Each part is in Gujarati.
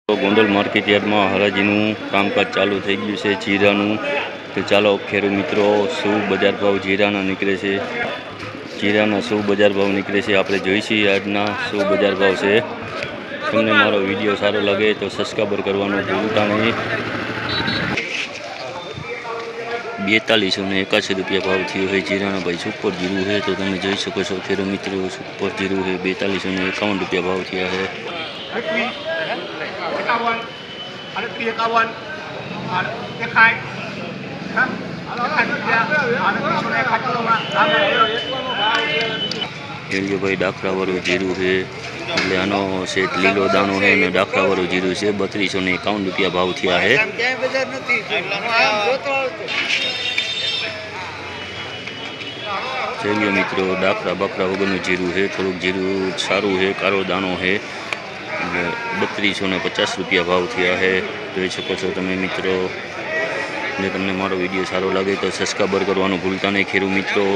તો ગોંડલ માર્કેટ યાર્ડમાં હરાજીનું કામકાજ ચાલુ થઈ ગયું છે જીરાનું। તો ચાલો ખેડૂત મિત્રો શું બજાર ભાવ જીરાના નીકળે છે, જીરાના શું બજાર ભાવ નીકળે છે આપણે જોઈશું। આજના શું બજાર ભાવ છે। તમને મારો વિડીયો સારો લાગે તો સબસ્ક્રાઈબર કરવાનું ભૂલતા નહીં। 4281 રૂપિયા ભાવ થયો है जीराना भाई। सुपर जीरू है तो તમે જોઈ શકો છો ખેડૂત મિત્રો, सुपर जीरू है 4251 રૂપિયા भाव થયા है। 51 भाई डाखरा वाળું जीरू है એટલે આનો સેટ લીલો દાણો है અને डाखरा वाળું जीरू છે। 3251 રૂપિયા भाव થયા है। चलिए मित्रों डाखरा बकरा वगैरह जीरू है, थोड़ुंक जीरू सारू है, कारो दाणो है। 3250 રૂપિયા भाव થયા है। જોઈ શકો છો તમે મિત્રો। જો તમને મારો વિડીયો સારો લાગે તો સબસ્ક્રાઈબર કરવાનું ભૂલતા નહીં ખેડૂત મિત્રો।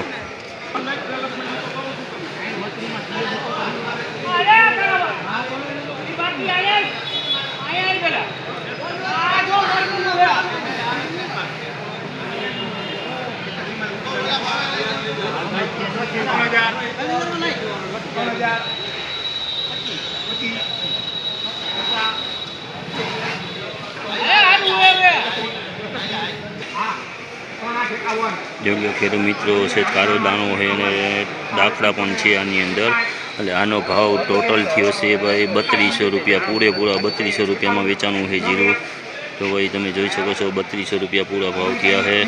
जो खेडूत मित्रों से कारो दाणो है ने डाखरा पण छे आनी अंदर એટલે આનો ભાવ ટોટલ થયો છે ભાઈ 3200 રૂપિયા। પૂરેપૂરા 3200 રૂપિયામાં વેચાણું છે જીરું। તો ભાઈ તમે જોઈ શકો છો 3200 રૂપિયા પૂરા ભાવ થયા છે।